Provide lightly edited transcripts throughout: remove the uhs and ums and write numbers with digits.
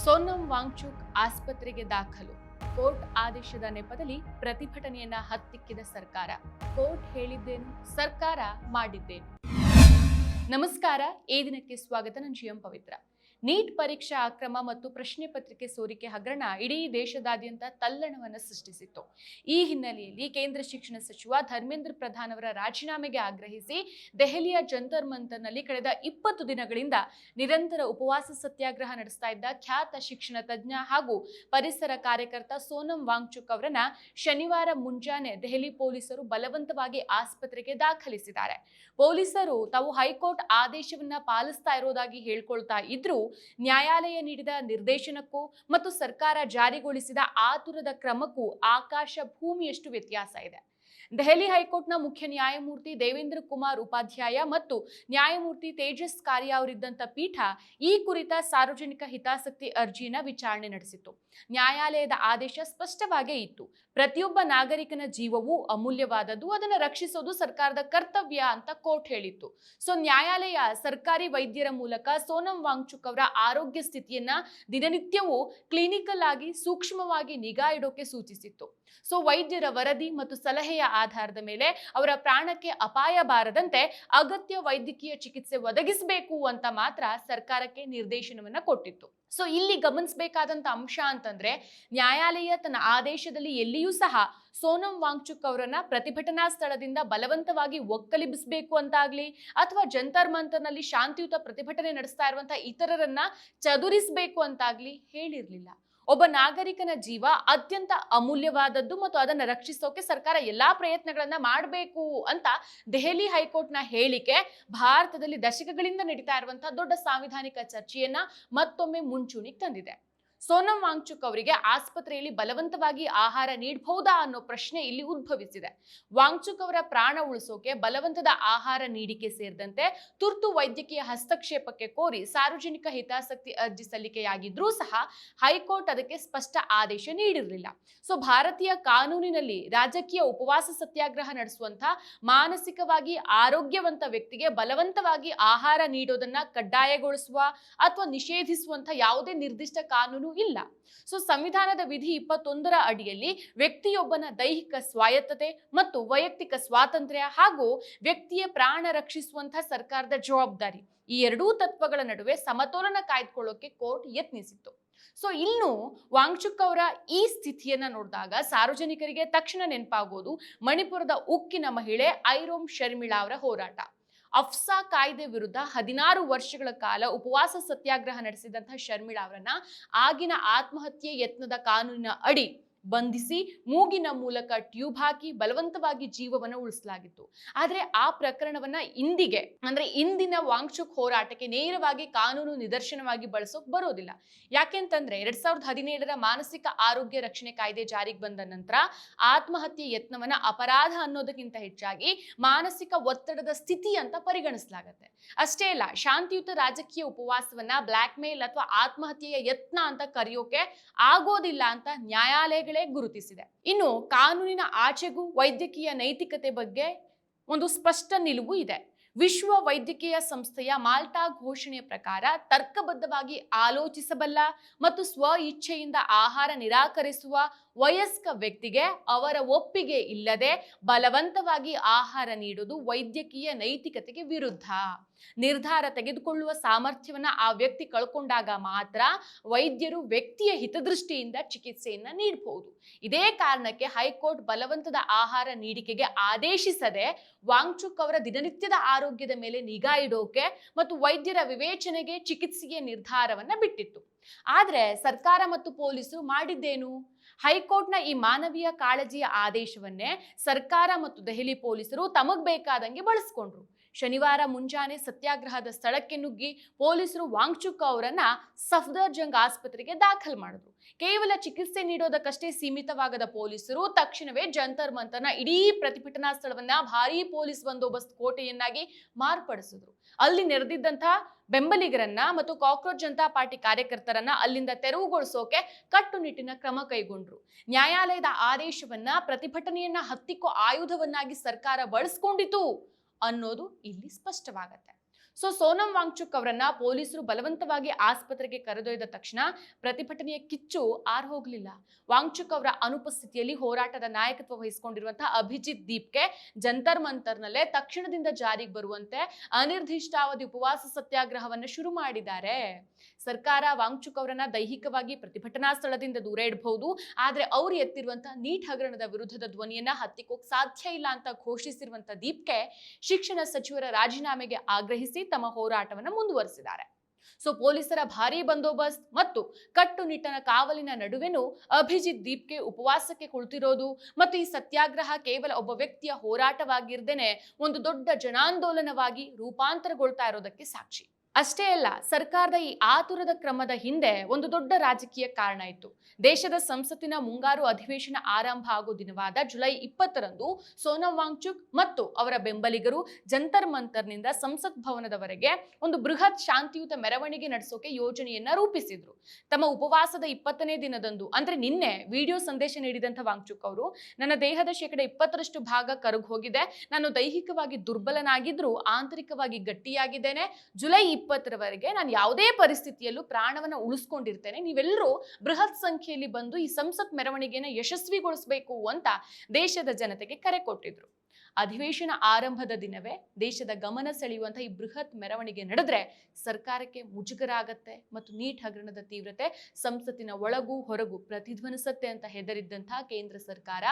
ಸೋನಂ ವಾಂಗ್ಚುಕ್ ಆಸ್ಪತ್ರೆಗೆ ದಾಖಲು. ಕೋರ್ಟ್ ಆದೇಶದ ನೆಪದಲ್ಲಿ ಪ್ರತಿಭಟನೆಯನ್ನ ಹತ್ತಿಕ್ಕಿದ ಸರ್ಕಾರ. ಕೋರ್ಟ್ ಹೇಳಿದ್ದೇನು, ಸರ್ಕಾರ ಮಾಡಿದ್ದೇನು? ನಮಸ್ಕಾರ, ಈ ದಿನಕ್ಕೆ ಸ್ವಾಗತ. ನಾನು ಜಿಎಂ ಪವಿತ್ರ. ನೀಟ್ ಪರೀಕ್ಷಾ ಅಕ್ರಮ ಮತ್ತು ಪ್ರಶ್ನೆ ಪತ್ರಿಕೆ ಸೋರಿಕೆ ಹಗರಣ ಇಡೀ ದೇಶದಾದ್ಯಂತ ತಲ್ಲಣವನ್ನು ಸೃಷ್ಟಿಸಿತ್ತು. ಈ ಹಿನ್ನೆಲೆಯಲ್ಲಿ ಕೇಂದ್ರ ಶಿಕ್ಷಣ ಸಚಿವ ಧರ್ಮೇಂದ್ರ ಪ್ರಧಾನ್ ಅವರ ರಾಜೀನಾಮೆಗೆ ಆಗ್ರಹಿಸಿ ದೆಹಲಿಯ ಜಂತರ್ ಮಂತರ್ನಲ್ಲಿ ಕಳೆದ 20 ದಿನಗಳಿಂದ ನಿರಂತರ ಉಪವಾಸ ಸತ್ಯಾಗ್ರಹ ನಡೆಸ್ತಾ ಇದ್ದ ಖ್ಯಾತ ಶಿಕ್ಷಣ ತಜ್ಞ ಹಾಗೂ ಪರಿಸರ ಕಾರ್ಯಕರ್ತ ಸೋನಂ ವಾಂಗ್ಚುಕ್ ಅವರನ್ನ ಶನಿವಾರ ಮುಂಜಾನೆ ದೆಹಲಿ ಪೊಲೀಸರು ಬಲವಂತವಾಗಿ ಆಸ್ಪತ್ರೆಗೆ ದಾಖಲಿಸಿದ್ದಾರೆ. ಪೊಲೀಸರು ತಾವು ಹೈಕೋರ್ಟ್ ಆದೇಶವನ್ನ ಪಾಲಿಸ್ತಾ ಇರೋದಾಗಿ ಹೇಳ್ಕೊಳ್ತಾ ಇದ್ರು. ನ್ಯಾಯಾಲಯ ನೀಡಿದ ನಿರ್ದೇಶನಕ್ಕೂ ಮತ್ತು ಸರ್ಕಾರ ಜಾರಿಗೊಳಿಸಿದ ಆತುರದ ಕ್ರಮಕ್ಕೂ ಆಕಾಶ ಭೂಮಿಯಷ್ಟು ವ್ಯತ್ಯಾಸ ಇದೆ. ದೆಹಲಿ ಹೈಕೋರ್ಟ್ನ ಮುಖ್ಯ ನ್ಯಾಯಮೂರ್ತಿ ದೇವೇಂದ್ರ ಕುಮಾರ್ ಉಪಾಧ್ಯಾಯ ಮತ್ತು ನ್ಯಾಯಮೂರ್ತಿ ತೇಜಸ್ ಕಾರ್ಯ ಅವರಿದ್ದಂಥ ಪೀಠ ಈ ಕುರಿತ ಸಾರ್ವಜನಿಕ ಹಿತಾಸಕ್ತಿ ಅರ್ಜಿಯನ್ನ ವಿಚಾರಣೆ ನಡೆಸಿತು. ನ್ಯಾಯಾಲಯದ ಆದೇಶ ಸ್ಪಷ್ಟವಾಗೇ ಇತ್ತು. ಪ್ರತಿಯೊಬ್ಬ ನಾಗರಿಕನ ಜೀವವು ಅಮೂಲ್ಯವಾದದ್ದು, ಅದನ್ನು ರಕ್ಷಿಸೋದು ಸರ್ಕಾರದ ಕರ್ತವ್ಯ ಅಂತ ಕೋರ್ಟ್ ಹೇಳಿತ್ತು. ಸೊ ನ್ಯಾಯಾಲಯ ಸರ್ಕಾರಿ ವೈದ್ಯರ ಮೂಲಕ ಸೋನಂ ವಾಂಗ್ಚುಕ್ ಅವರ ಆರೋಗ್ಯ ಸ್ಥಿತಿಯನ್ನ ದಿನನಿತ್ಯವೂ ಕ್ಲಿನಿಕಲ್ ಆಗಿ ಸೂಕ್ಷ್ಮವಾಗಿ ನಿಗಾ ಇಡೋಕೆ ಸೂಚಿಸಿತ್ತು. ಸೊ ವೈದ್ಯರ ವರದಿ ಮತ್ತು ಸಲಹೆಯ ಆಧಾರದ ಮೇಲೆ ಅವರ ಪ್ರಾಣಕ್ಕೆ ಅಪಾಯ ಬಾರದಂತೆ ಅಗತ್ಯ ವೈದ್ಯಕೀಯ ಚಿಕಿತ್ಸೆ ಒದಗಿಸಬೇಕು ಅಂತ ಮಾತ್ರ ಸರ್ಕಾರಕ್ಕೆ ನಿರ್ದೇಶನವನ್ನ ಕೊಟ್ಟಿತ್ತು. ಸೊ ಇಲ್ಲಿ ಗಮನಿಸಬೇಕಾದಂತ ಅಂಶ ಅಂತಂದ್ರೆ, ನ್ಯಾಯಾಲಯ ತನ್ನ ಆದೇಶದಲ್ಲಿ ಎಲ್ಲಿಯೂ ಸಹ ಸೋನಂ ವಾಂಗ್ಚುಕ್ ಅವರನ್ನ ಪ್ರತಿಭಟನಾ ಸ್ಥಳದಿಂದ ಬಲವಂತವಾಗಿ ಒಕ್ಕಲಿಬಿಸಬೇಕು ಅಂತಾಗ್ಲಿ ಅಥವಾ ಜಂತರ್ ಮಂತರ್ನಲ್ಲಿ ಶಾಂತಿಯುತ ಪ್ರತಿಭಟನೆ ನಡೆಸ್ತಾ ಇರುವಂತಹ ಇತರರನ್ನ ಚದುರಿಸಬೇಕು ಅಂತಾಗ್ಲಿ ಹೇಳಿರ್ಲಿಲ್ಲ. ಒಬ್ಬ ನಾಗರಿಕನ ಜೀವ ಅತ್ಯಂತ ಅಮೂಲ್ಯವಾದದ್ದು ಮತ್ತು ಅದನ್ನು ರಕ್ಷಿಸೋಕೆ ಸರ್ಕಾರ ಎಲ್ಲಾ ಪ್ರಯತ್ನಗಳನ್ನ ಮಾಡಬೇಕು ಅಂತ ದೆಹಲಿ ಹೈಕೋರ್ಟ್ನ ಹೇಳಿಕೆ ಭಾರತದಲ್ಲಿ ದಶಕಗಳಿಂದ ನಡೀತಾ ಇರುವಂತಹ ದೊಡ್ಡ ಸಾಂವಿಧಾನಿಕ ಚರ್ಚೆಯನ್ನ ಮತ್ತೊಮ್ಮೆ ಮುಂಚೂಣಿಗೆ ತಂದಿದೆ. ಸೋನಂ ವಾಂಗ್ಚುಕ್ ಅವರಿಗೆ ಆಸ್ಪತ್ರೆಯಲ್ಲಿ ಬಲವಂತವಾಗಿ ಆಹಾರ ನೀಡಬಹುದಾ ಅನ್ನೋ ಪ್ರಶ್ನೆ ಇಲ್ಲಿ ಉದ್ಭವಿಸಿದೆ. ವಾಂಗ್ಚುಕ್ ಅವರ ಪ್ರಾಣ ಉಳಿಸೋಕೆ ಬಲವಂತದ ಆಹಾರ ನೀಡಿಕೆ ಸೇರಿದಂತೆ ತುರ್ತು ವೈದ್ಯಕೀಯ ಹಸ್ತಕ್ಷೇಪಕ್ಕೆ ಕೋರಿ ಸಾರ್ವಜನಿಕ ಹಿತಾಸಕ್ತಿ ಅರ್ಜಿ ಸಲ್ಲಿಕೆಯಾಗಿದ್ರೂ ಸಹ ಹೈಕೋರ್ಟ್ ಅದಕ್ಕೆ ಸ್ಪಷ್ಟ ಆದೇಶ ನೀಡಿರಲಿಲ್ಲ. ಸೊ ಭಾರತೀಯ ಕಾನೂನಿನಲ್ಲಿ ರಾಜಕೀಯ ಉಪವಾಸ ಸತ್ಯಾಗ್ರಹ ನಡೆಸುವಂತಹ ಮಾನಸಿಕವಾಗಿ ಆರೋಗ್ಯವಂತ ವ್ಯಕ್ತಿಗೆ ಬಲವಂತವಾಗಿ ಆಹಾರ ನೀಡೋದನ್ನ ಕಡ್ಡಾಯಗೊಳಿಸುವ ಅಥವಾ ನಿಷೇಧಿಸುವಂತಹ ಯಾವುದೇ ನಿರ್ದಿಷ್ಟ ಕಾನೂನು ಇಲ್ಲ. ಸೊ ಸಂವಿಧಾನದ ವಿಧಿ 21ರ ಅಡಿಯಲ್ಲಿ ವ್ಯಕ್ತಿಯೊಬ್ಬನ ದೈಹಿಕ ಸ್ವಾಯತ್ತತೆ ಮತ್ತು ವೈಯಕ್ತಿಕ ಸ್ವಾತಂತ್ರ್ಯ ಹಾಗೂ ವ್ಯಕ್ತಿಯ ಪ್ರಾಣ ರಕ್ಷಿಸುವಂತಹ ಸರ್ಕಾರದ ಜವಾಬ್ದಾರಿ, ಈ ಎರಡೂ ತತ್ವಗಳ ನಡುವೆ ಸಮತೋಲನ ಕಾಯ್ದುಕೊಳ್ಳೋಕೆ ಕೋರ್ಟ್ ಯತ್ನಿಸಿತ್ತು. ಸೊ ಇನ್ನು ವಾಂಗ್ಚುಕ್ ಅವರ ಈ ಸ್ಥಿತಿಯನ್ನ ನೋಡಿದಾಗ ಸಾರ್ವಜನಿಕರಿಗೆ ತಕ್ಷಣ ನೆನಪಾಗೋದು ಮಣಿಪುರದ ಉಕ್ಕಿನ ಮಹಿಳೆ ಐರೋಮ್ ಶರ್ಮಿಳಾ ಅವರ ಹೋರಾಟ. ಅಫ್ಸಾ ಕಾಯ್ದೆ ವಿರುದ್ಧ 16 ವರ್ಷಗಳ ಕಾಲ ಉಪವಾಸ ಸತ್ಯಾಗ್ರಹ ನಡೆಸಿದಂತಹ ಶರ್ಮಿಳಾ ಅವರನ್ನ ಆಗಿನ ಆತ್ಮಹತ್ಯೆ ಯತ್ನದ ಕಾನೂನಿನ ಅಡಿ ಬಂಧಿಸಿ ಮೂಗಿನ ಮೂಲಕ ಟ್ಯೂಬ್ ಹಾಕಿ ಬಲವಂತವಾಗಿ ಜೀವವನ್ನು ಉಳಿಸಲಾಗಿತ್ತು. ಆದ್ರೆ ಆ ಪ್ರಕರಣವನ್ನ ಇಂದಿನ ವಾಂಗ್ಚುಕ್ ಹೋರಾಟಕ್ಕೆ ನೇರವಾಗಿ ಕಾನೂನು ನಿದರ್ಶನವಾಗಿ ಬಳಸೋಕ್ ಬರೋದಿಲ್ಲ. ಯಾಕೆಂತಂದ್ರೆ 2017ರ ಮಾನಸಿಕ ಆರೋಗ್ಯ ರಕ್ಷಣೆ ಕಾಯ್ದೆ ಜಾರಿಗೆ ಬಂದ ನಂತರ ಆತ್ಮಹತ್ಯೆ ಯತ್ನವನ್ನ ಅಪರಾಧ ಅನ್ನೋದಕ್ಕಿಂತ ಹೆಚ್ಚಾಗಿ ಮಾನಸಿಕ ಒತ್ತಡದ ಸ್ಥಿತಿ ಅಂತ ಪರಿಗಣಿಸಲಾಗುತ್ತೆ. ಅಷ್ಟೇ ಅಲ್ಲ, ಶಾಂತಿಯುತ ರಾಜಕೀಯ ಉಪವಾಸವನ್ನ ಬ್ಲಾಕ್ ಮೇಲ್ ಅಥವಾ ಆತ್ಮಹತ್ಯೆಯ ಯತ್ನ ಅಂತ ಕರೆಯೋಕೆ ಆಗೋದಿಲ್ಲ ಅಂತ ನ್ಯಾಯಾಲಯಗಳೇ ಗುರುತಿಸಿದೆ. ಇನ್ನು ಕಾನೂನಿನ ಆಚೆಗೂ ವೈದ್ಯಕೀಯ ನೈತಿಕತೆ ಬಗ್ಗೆ ಒಂದು ಸ್ಪಷ್ಟ ನಿಲುವು ಇದೆ. ವಿಶ್ವ ವೈದ್ಯಕೀಯ ಸಂಸ್ಥೆಯ ಮಾಲ್ಟಾ ಘೋಷಣೆಯ ಪ್ರಕಾರ ತರ್ಕಬದ್ಧವಾಗಿ ಆಲೋಚಿಸಬಲ್ಲ ಮತ್ತು ಸ್ವ ಇಚ್ಛೆಯಿಂದ ಆಹಾರ ನಿರಾಕರಿಸುವ ವಯಸ್ಕ ವ್ಯಕ್ತಿಗೆ ಅವರ ಒಪ್ಪಿಗೆ ಇಲ್ಲದೆ ಬಲವಂತವಾಗಿ ಆಹಾರ ನೀಡುವುದು ವೈದ್ಯಕೀಯ ನೈತಿಕತೆಗೆ ವಿರುದ್ಧ. ನಿರ್ಧಾರ ತೆಗೆದುಕೊಳ್ಳುವ ಸಾಮರ್ಥ್ಯವನ್ನ ಆ ವ್ಯಕ್ತಿ ಕಳ್ಕೊಂಡಾಗ ಮಾತ್ರ ವೈದ್ಯರು ವ್ಯಕ್ತಿಯ ಹಿತದೃಷ್ಟಿಯಿಂದ ಚಿಕಿತ್ಸೆಯನ್ನ ನೀಡಬಹುದು. ಇದೇ ಕಾರಣಕ್ಕೆ ಹೈಕೋರ್ಟ್ ಬಲವಂತದ ಆಹಾರ ನೀಡಿಕೆಗೆ ಆದೇಶಿಸದೆ ವಾಂಗ್ಚುಕ್ ಅವರ ದಿನನಿತ್ಯದ ಆರೋಗ್ಯದ ಮೇಲೆ ನಿಗಾ ಇಡೋಕೆ ಮತ್ತು ವೈದ್ಯರ ವಿವೇಚನೆಗೆ ಚಿಕಿತ್ಸೆಯ ನಿರ್ಧಾರವನ್ನ ಬಿಟ್ಟಿತ್ತು. ಆದ್ರೆ ಸರ್ಕಾರ ಮತ್ತು ಪೊಲೀಸರು ಮಾಡಿದ್ದೇನು? ಹೈಕೋರ್ಟ್ನ ಈ ಮಾನವೀಯ ಕಾಳಜಿಯ ಆದೇಶವನ್ನೇ ಸರ್ಕಾರ ಮತ್ತು ದೆಹಲಿ ಪೊಲೀಸರು ತಮಗ್ ಬೇಕಾದಂಗೆ ಬಳಸ್ಕೊಂಡ್ರು. ಶನಿವಾರ ಮುಂಜಾನೆ ಸತ್ಯಾಗ್ರಹದ ಸ್ಥಳಕ್ಕೆ ನುಗ್ಗಿ ಪೊಲೀಸರು ವಾಂಗ್ಚುಕ್ ಅವರನ್ನ ಸಫ್ದರ್ಜಂಗ್ ಆಸ್ಪತ್ರೆಗೆ ದಾಖಲು ಮಾಡಿದ್ರು. ಕೇವಲ ಚಿಕಿತ್ಸೆ ನೀಡೋದಕ್ಕಷ್ಟೇ ಸೀಮಿತವಾಗದ ಪೊಲೀಸರು ತಕ್ಷಣವೇ ಜಂತರ್ ಮಂತರ್ನ ಇಡೀ ಪ್ರತಿಭಟನಾ ಸ್ಥಳವನ್ನ ಭಾರೀ ಪೊಲೀಸ್ ಬಂದೋಬಸ್ತ್ ಕೋಟೆಯನ್ನಾಗಿ ಮಾರ್ಪಡಿಸಿದ್ರು. ಅಲ್ಲಿ ನೆರೆದಿದ್ದಂತಹ ಬೆಂಬಲಿಗರನ್ನ ಮತ್ತು ಕಾಕ್ರೋಚ್ ಜನತಾ ಪಾರ್ಟಿ ಕಾರ್ಯಕರ್ತರನ್ನ ಅಲ್ಲಿಂದ ತೆರವುಗೊಳಿಸೋಕೆ ಕಟ್ಟುನಿಟ್ಟಿನ ಕ್ರಮ ಕೈಗೊಂಡ್ರು. ನ್ಯಾಯಾಲಯದ ಆದೇಶವನ್ನ ಪ್ರತಿಭಟನೆಯನ್ನ ಹತ್ತಿಕ್ಕೋ ಆಯುಧವನ್ನಾಗಿ ಸರ್ಕಾರ ಬಳಸ್ಕೊಂಡಿತು ಅನ್ನೋದು ಇಲ್ಲಿ ಸ್ಪಷ್ಟವಾಗತ್ತೆ. ಸೊ ಸೋನಂ ವಾಂಗ್ಚುಕ್ ಅವರನ್ನ ಪೊಲೀಸರು ಬಲವಂತವಾಗಿ ಆಸ್ಪತ್ರೆಗೆ ಕರೆದೊಯ್ದ ತಕ್ಷಣ ಪ್ರತಿಭಟನೆಯ ಕಿಚ್ಚು ಆರ್ಹೋಗ್ಲಿಲ್ಲ. ವಾಂಗ್ಚುಕ್ ಅವರ ಅನುಪಸ್ಥಿತಿಯಲ್ಲಿ ಹೋರಾಟದ ನಾಯಕತ್ವ ವಹಿಸಿಕೊಂಡಿರುವಂತಹ ಅಭಿಜಿತ್ ದೀಪ್ಗೆ ಜಂತರ್ ಮಂತರ್ನಲ್ಲೇ ತಕ್ಷಣದಿಂದ ಜಾರಿಗೆ ಬರುವಂತೆ ಅನಿರ್ದಿಷ್ಟಾವಧಿ ಉಪವಾಸ ಸತ್ಯಾಗ್ರಹವನ್ನು ಶುರು ಮಾಡಿದ್ದಾರೆ. ಸರ್ಕಾರ ವಾಂಗ್ಚುಕ್ ಅವರನ್ನ ದೈಹಿಕವಾಗಿ ಪ್ರತಿಭಟನಾ ಸ್ಥಳದಿಂದ ದೂರ ಇಡಬಹುದು, ಆದ್ರೆ ಅವರು ಎತ್ತಿರುವಂತಹ ನೀಟ್ ಹಗರಣದ ವಿರುದ್ಧದ ಧ್ವನಿಯನ್ನ ಹತ್ತಿಕ್ಕೋಕ್ ಸಾಧ್ಯ ಇಲ್ಲ ಅಂತ ಘೋಷಿಸಿರುವಂತಹ ದೀಪ್ಗೆ ಶಿಕ್ಷಣ ಸಚಿವರ ರಾಜೀನಾಮೆಗೆ ಆಗ್ರಹಿಸಿ ತಮ್ಮ ಹೋರಾಟವನ್ನು ಮುಂದುವರಿಸಿದ್ದಾರೆ. ಸೊ ಪೊಲೀಸರ ಭಾರೀ ಬಂದೋಬಸ್ತ್ ಮತ್ತು ಕಟ್ಟುನಿಟ್ಟಿನ ಕಾವಲಿನ ನಡುವೆನೂ ಅಭಿಜಿತ್ ದೀಪ್ಗೆ ಉಪವಾಸಕ್ಕೆ ಕುಳಿತಿರೋದು ಮತ್ತು ಈ ಸತ್ಯಾಗ್ರಹ ಕೇವಲ ಒಬ್ಬ ವ್ಯಕ್ತಿಯ ಹೋರಾಟವಾಗಿರ್ದೇನೆ ಒಂದು ದೊಡ್ಡ ಜನಾಂದೋಲನವಾಗಿ ರೂಪಾಂತರಗೊಳ್ತಾ ಇರೋದಕ್ಕೆ ಸಾಕ್ಷಿ. ಅಷ್ಟೇ ಅಲ್ಲ, ಸರ್ಕಾರದ ಈ ಆತುರದ ಕ್ರಮದ ಹಿಂದೆ ಒಂದು ದೊಡ್ಡ ರಾಜಕೀಯ ಕಾರಣ ಇತ್ತು. ದೇಶದ ಸಂಸತ್ತಿನ ಮುಂಗಾರು ಅಧಿವೇಶನ ಆರಂಭ ಆಗೋ ದಿನವಾದ ಜುಲೈ 20ರಂದು ಸೋನಂ ವಾಂಗ್ಚುಕ್ ಮತ್ತು ಅವರ ಬೆಂಬಲಿಗರು ಜಂತರ್ ಮಂತರ್ನಿಂದ ಸಂಸತ್ ಭವನದವರೆಗೆ ಒಂದು ಬೃಹತ್ ಶಾಂತಿಯುತ ಮೆರವಣಿಗೆ ನಡೆಸೋಕೆ ಯೋಜನೆಯನ್ನ ರೂಪಿಸಿದ್ರು. ತಮ್ಮ ಉಪವಾಸದ 20ನೇ ದಿನದಂದು ಅಂದ್ರೆ ನಿನ್ನೆ ವಿಡಿಯೋ ಸಂದೇಶ ನೀಡಿದಂಥ ವಾಂಗ್ಚುಕ್ ಅವರು, ನನ್ನ ದೇಹದ 20% ಭಾಗ ಕರಗಿ ಹೋಗಿದೆ, ನಾನು ದೈಹಿಕವಾಗಿ ದುರ್ಬಲನಾಗಿದ್ರು ಆಂತರಿಕವಾಗಿ ಗಟ್ಟಿಯಾಗಿದ್ದೇನೆ, ಜುಲೈ 20ರವರೆಗೆ ನಾನು ಯಾವುದೇ ಪರಿಸ್ಥಿತಿಯಲ್ಲೂ ಪ್ರಾಣವನ್ನ ಉಳಿಸ್ಕೊಂಡಿರ್ತೇನೆ, ನೀವೆಲ್ಲರೂ ಬೃಹತ್ ಸಂಖ್ಯೆಯಲ್ಲಿ ಬಂದು ಈ ಸಂಸತ್ ಮೆರವಣಿಗೆನ ಯಶಸ್ವಿಗೊಳಿಸಬೇಕು ಅಂತ ದೇಶದ ಜನತೆಗೆ ಕರೆ ಕೊಟ್ಟಿದ್ರು. ಅಧಿವೇಶನ ಆರಂಭದ ದಿನವೇ ದೇಶದ ಗಮನ ಸೆಳೆಯುವಂತಹ ಈ ಬೃಹತ್ ಮೆರವಣಿಗೆ ನಡೆದ್ರೆ ಸರ್ಕಾರಕ್ಕೆ ಮುಜುಗರ ಆಗತ್ತೆ ಮತ್ತು ನೀಟ್ ಹಗರಣದ ತೀವ್ರತೆ ಸಂಸತ್ತಿನ ಒಳಗೂ ಹೊರಗೂ ಪ್ರತಿಧ್ವನಿಸುತ್ತೆ ಅಂತ ಹೆದರಿದ್ದಂತಹ ಕೇಂದ್ರ ಸರ್ಕಾರ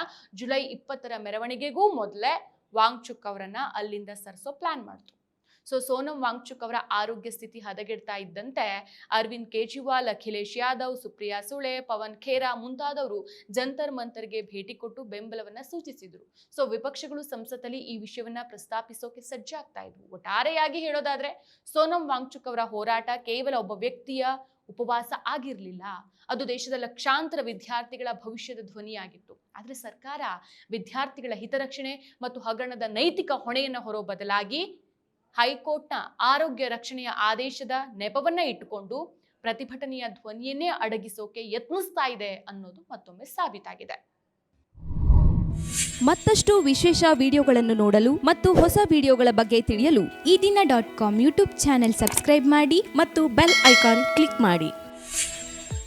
ಜುಲೈ 20ರ ಮೆರವಣಿಗೆಗೂ ಮೊದಲೇ ವಾಂಗ್ಚುಕ್ ಅವರನ್ನ ಅಲ್ಲಿಂದ ಸರಿಸೋ ಪ್ಲಾನ್ ಮಾಡ್ತು. ಸೊ ಸೋನಂ ವಾಂಗ್ಚುಕ್ ಅವರ ಆರೋಗ್ಯ ಸ್ಥಿತಿ ಹದಗೆಡ್ತಾ ಇದ್ದಂತೆ ಅರವಿಂದ್ ಕೇಜ್ರಿವಾಲ್, ಅಖಿಲೇಶ್ ಯಾದವ್, ಸುಪ್ರಿಯಾ ಸುಳೆ, ಪವನ್ ಖೇರಾ ಮುಂತಾದವರು ಜಂತರ್ ಮಂತರ್ಗೆ ಭೇಟಿ ಕೊಟ್ಟು ಬೆಂಬಲವನ್ನ ಸೂಚಿಸಿದ್ರು. ಸೊ ವಿಪಕ್ಷಗಳು ಸಂಸತ್ತಲ್ಲಿ ಈ ವಿಷಯವನ್ನ ಪ್ರಸ್ತಾಪಿಸೋಕೆ ಸಜ್ಜಾಗ್ತಾ ಇದ್ವು. ಒಟ್ಟಾರೆಯಾಗಿ ಹೇಳೋದಾದ್ರೆ ಸೋನಂ ವಾಂಗ್ಚುಕ್ ಅವರ ಹೋರಾಟ ಕೇವಲ ಒಬ್ಬ ವ್ಯಕ್ತಿಯ ಉಪವಾಸ ಆಗಿರಲಿಲ್ಲ, ಅದು ದೇಶದ ಲಕ್ಷಾಂತರ ವಿದ್ಯಾರ್ಥಿಗಳ ಭವಿಷ್ಯದ ಧ್ವನಿಯಾಗಿತ್ತು. ಆದ್ರೆ ಸರ್ಕಾರ ವಿದ್ಯಾರ್ಥಿಗಳ ಹಿತರಕ್ಷಣೆ ಮತ್ತು ಹಗರಣದ ನೈತಿಕ ಹೊಣೆಯನ್ನು ಹೊರೋ ಬದಲಾಗಿ ಹೈಕೋರ್ಟ್ನ ಆರೋಗ್ಯ ರಕ್ಷಣೆಯ ಆದೇಶದ ನೆಪವನ್ನ ಇಟ್ಟುಕೊಂಡು ಪ್ರತಿಭಟನೆಯ ಧ್ವನಿಯನ್ನೇ ಅಡಗಿಸೋಕೆ ಯತ್ನಿಸ್ತಾ ಇದೆ ಅನ್ನೋದು ಮತ್ತೊಮ್ಮೆ ಸಾಬೀತಾಗಿದೆ. ಮತ್ತಷ್ಟು ವಿಶೇಷ ವಿಡಿಯೋಗಳನ್ನು ನೋಡಲು ಮತ್ತು ಹೊಸ ವಿಡಿಯೋಗಳ ಬಗ್ಗೆ ತಿಳಿಯಲು ಈ ದಿನ .com ಯೂಟ್ಯೂಬ್ ಚಾನೆಲ್ ಸಬ್ಸ್ಕ್ರೈಬ್ ಮಾಡಿ ಮತ್ತು ಬೆಲ್ ಐಕಾನ್ ಕ್ಲಿಕ್ ಮಾಡಿ.